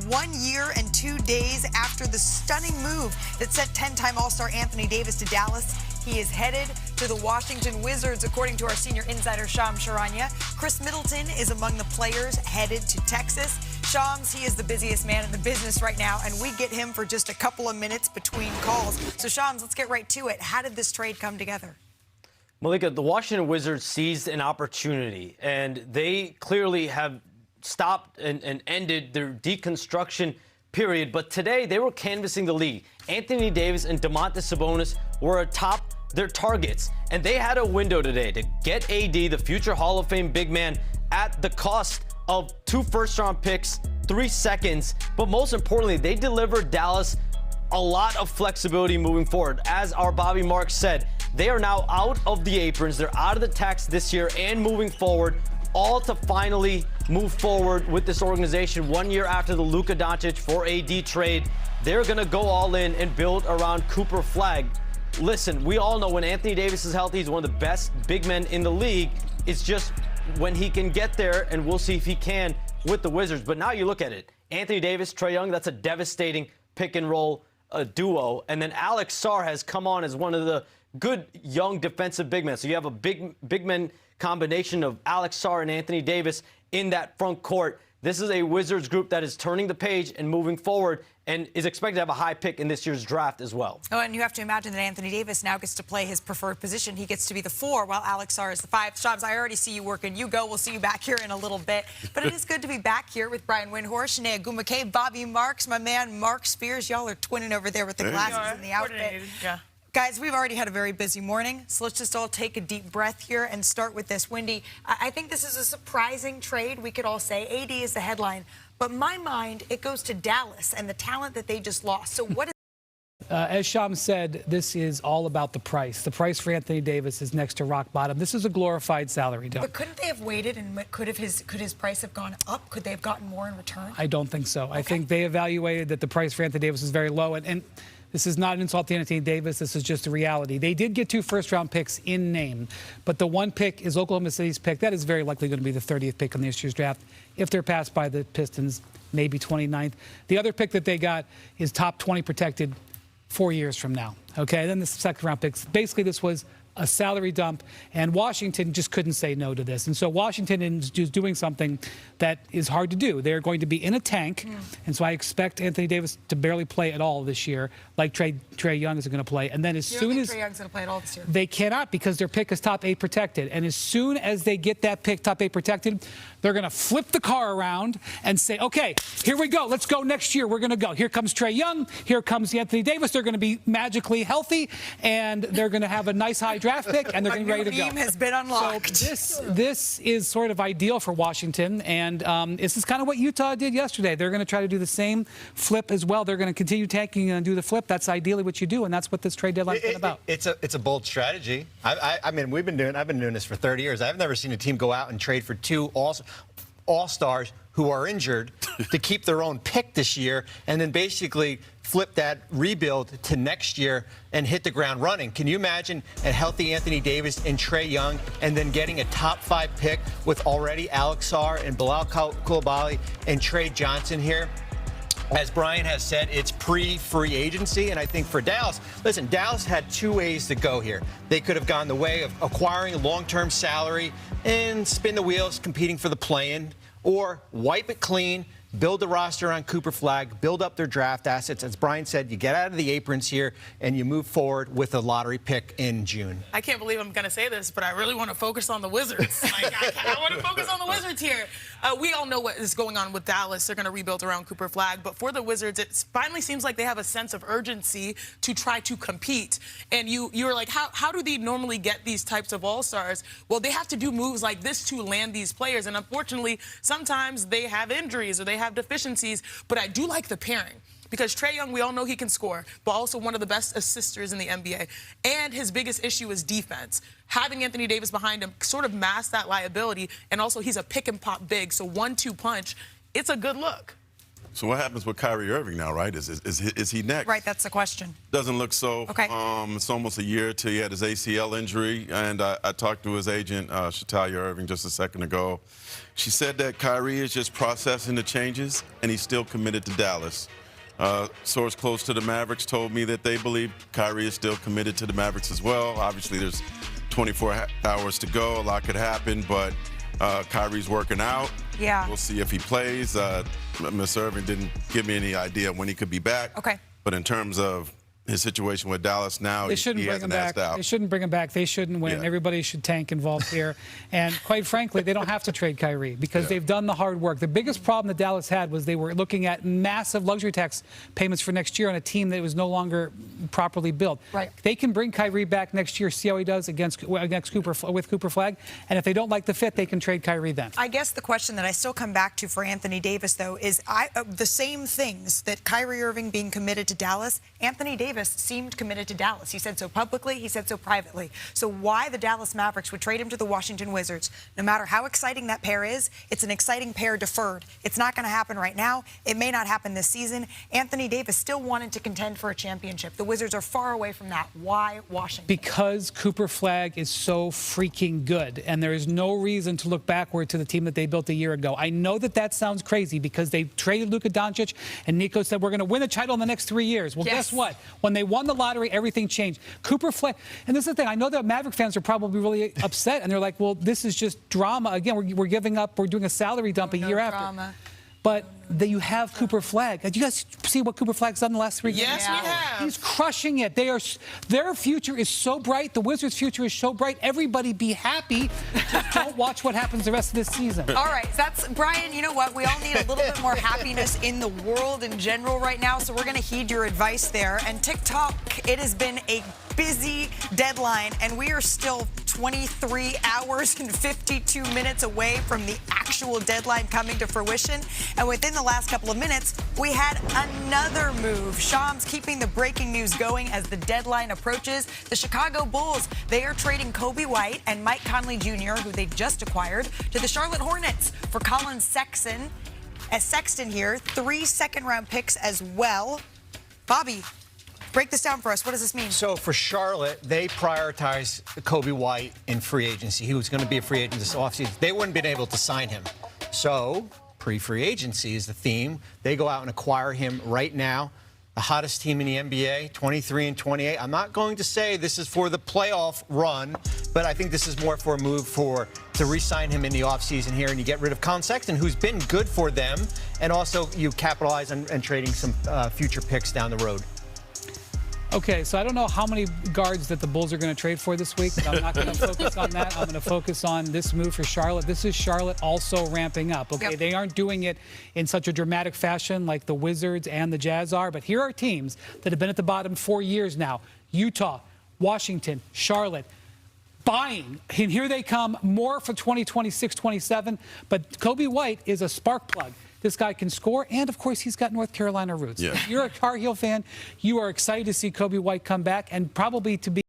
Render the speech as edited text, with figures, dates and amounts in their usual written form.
1 year and 2 days after the stunning move that sent 10-time All-Star Anthony Davis to Dallas. He is headed to the Washington Wizards, according to our senior insider, Shams Charania. Chris Middleton is among the players headed to Texas. Shams, he is the busiest man in the business right now, and we get him for just a couple of minutes between calls. So, Shams, let's get right to it. How did this trade come together? Malika, the Washington Wizards seized an opportunity, and they clearly have stopped and ended their deconstruction period. But today, they were canvassing the league. Anthony Davis and Domantas Sabonis were atop their targets, and they had a window today to get AD, the future Hall of Fame big man, at the cost of 2 first-round picks, 3 seconds. But most importantly, they delivered Dallas a lot of flexibility moving forward. As our Bobby Marks said, they are now out of the aprons. They're out of the tax this year and moving forward, all to finally move forward with this organization 1 year after the Luka Doncic for AD trade. They're going to go all in and build around Cooper Flagg. Listen, we all know when Anthony Davis is healthy, he's one of the best big men in the league. It's just when he can get there, and we'll see if he can with the Wizards. But now you look at it. Anthony Davis, Trae Young, that's a devastating pick and roll duo. And then Alex Sarr has come on as one of the good young defensive big men. So you have a big men combination of Alex Sarr and Anthony Davis in that front court. This is a Wizards group that is turning the page and moving forward and is expected to have a high pick in this year's draft as well. Oh, and you have to imagine that Anthony Davis now gets to play his preferred position. He gets to be the 4 while Alex Sarr is the 5. Shams, I already see you working. You go. We'll see you back here in a little bit. But it is good to be back here with Brian Windhorst, Shanae Agumake, Bobby Marks, my man Mark Spears. Y'all are twinning over there with the glasses and the outfit. Yeah. Guys, we've already had a very busy morning, so let's just all take a deep breath here and start with this. Wendy, I think this is a surprising trade, we could all say. AD is the headline, but in my mind, it goes to Dallas and the talent that they just lost. So what is... As Shams said, this is all about the price. The price for Anthony Davis is next to rock bottom. This is a glorified salary dump. But couldn't they have waited, and could his price have gone up? Could they have gotten more in return? I don't think so. Okay. I think they evaluated that the price for Anthony Davis is very low, and this is not an insult to Anthony Davis. This is just a reality. They did get 2 first-round picks in name, but the one pick is Oklahoma City's pick. That is very likely going to be the 30th pick in this year's draft. If they're passed by the Pistons, maybe 29th. The other pick that they got is top 20 protected 4 years from now. Okay, then the second-round picks. Basically, this was a salary dump, and Washington just couldn't say no to this. And so Washington is just doing something that is hard to do. They're going to be in a tank, and so I expect Anthony Davis to barely play at all this year, like Trae Young is going to play. And then as soon as Trae Young's going to play at all this year? They cannot, because their pick is top 8 protected. And as soon as they get that pick top 8 protected, they're going to flip the car around and say, okay, here we go. Let's go next year. We're going to go. Here comes Trae Young. Here comes Anthony Davis. They're going to be magically healthy, and they're going to have a nice high draft pick, and they're going to be ready to go. A meme has been unlocked. So this is sort of ideal for Washington, and this is kind of what Utah did yesterday. They're going to try to do the same flip as well. They're going to continue tanking and do the flip. That's ideally what you do, and that's what this trade deadline is about. It's a bold strategy. I mean, I've been doing this for 30 years. I've never seen a team go out and trade for 2 all-stars who are injured to keep their own pick this year, and then basically flip that rebuild to next year and hit the ground running. Can you imagine a healthy Anthony Davis and Trae Young, and then getting a top 5 pick with already Alex Sarr and Bilal Coulibaly and Trey Johnson here? As Brian has said, it's pre-free agency, and I think for Dallas, listen, Dallas had 2 ways to go here. They could have gone the way of acquiring a long-term salary and spin the wheels competing for the play-in, or wipe it clean, build the roster on Cooper Flagg, build up their draft assets. As Brian said, you get out of the aprons here and you move forward with a lottery pick in June. I can't believe I'm going to say this, but I really want to focus on the Wizards. I want to focus on the Wizards here. We all know what is going on with Dallas. They're going to rebuild around Cooper Flagg. But for the Wizards, it finally seems like they have a sense of urgency to try to compete. And you're like, how do they normally get these types of all-stars? Well, they have to do moves like this to land these players. And unfortunately, sometimes they have injuries or they have deficiencies. But I do like the pairing. Because Trae Young, we all know he can score, but also one of the best assisters in the NBA. And his biggest issue is defense. Having Anthony Davis behind him sort of masks that liability, and also he's a pick-and-pop big, so 1-2 punch, it's a good look. So what happens with Kyrie Irving now, right? Is he next? Right, that's the question. Doesn't look so. Okay. It's almost a year till he had his ACL injury, and I talked to his agent, Shatalia Irving, just a second ago. She said that Kyrie is just processing the changes, and he's still committed to Dallas. Source close to the Mavericks told me that they believe Kyrie is still committed to the Mavericks as well. Obviously, there's 24 hours to go. A lot could happen, but Kyrie's working out. Yeah. We'll see if he plays. Ms. Irving didn't give me any idea when he could be back. Okay. But in terms of his situation with Dallas now, They shouldn't bring him back. They shouldn't bring him back. They shouldn't win. Yeah. Everybody should tank involved here. And quite frankly, they don't have to trade Kyrie because they've done the hard work. The biggest problem that Dallas had was they were looking at massive luxury tax payments for next year on a team that was no longer properly built. Right. They can bring Kyrie back next year, see how he does with Cooper Flag. And if they don't like the fit, they can trade Kyrie then. I guess the question that I still come back to for Anthony Davis, though, is the same things that Kyrie Irving being committed to Dallas, Anthony Davis seemed committed to Dallas. He said so publicly, he said so privately. So why the Dallas Mavericks would trade him to the Washington Wizards, no matter how exciting that pair is, it's an exciting pair deferred. It's not going to happen right now. It may not happen this season. Anthony Davis still wanted to contend for a championship. The Wizards are far away from that. Why Washington? Because Cooper Flag is so freaking good, and there is no reason to look backward to the team that they built a year ago. I know that that sounds crazy because they traded Luka Doncic, and Nico said, we're going to win a title in the next 3 years. Well, guess what? When they won the lottery, everything changed. Cooper Flag, and this is the thing, I know that Maverick fans are probably really upset, and they're like, well, this is just drama. Again, we're giving up, we're doing a salary dump a year after. But that you have Cooper Flag. Did you guys see what Cooper Flag's done the last 3 games? Yes, we have. He's crushing it. Their future is so bright. The Wizards' future is so bright. Everybody be happy. Just don't watch what happens the rest of this season. All right, that's Brian. You know what? We all need a little bit more happiness in the world in general right now, so we're going to heed your advice there. And TikTok, it has been a busy deadline, and we are still 23 hours and 52 minutes away from the actual deadline coming to fruition. And within the last couple of minutes, we had another move. Shams keeping the breaking news going as the deadline approaches. The Chicago Bulls, they are trading Kobe White and Mike Conley Jr., who they just acquired, to the Charlotte Hornets for Colin Sexton. As Sexton here, 3 second-round picks as well. Bobby, break this down for us. What does this mean? So for Charlotte, they prioritized Kobe White in free agency. He was going to be a free agent this offseason. They wouldn't have been able to sign him. So pre-free agency is the theme. They go out and acquire him right now. The hottest team in the NBA, 23 and 28. I'm not going to say this is for the playoff run, but I think this is more for a move to re-sign him in the offseason here, and you get rid of Colin Sexton, who's been good for them, and also you capitalize on trading some future picks down the road. Okay, so I don't know how many guards that the Bulls are going to trade for this week, but I'm not going to focus on that. I'm going to focus on this move for Charlotte. This is Charlotte also ramping up. Okay, They aren't doing it in such a dramatic fashion like the Wizards and the Jazz are, but here are teams that have been at the bottom 4 years now. Utah, Washington, Charlotte, buying. And here they come, more for 2026-27, but Kobe White is a spark plug. This guy can score, and, of course, he's got North Carolina roots. Yeah. If you're a Tar Heel fan, you are excited to see Kobe White come back and probably to be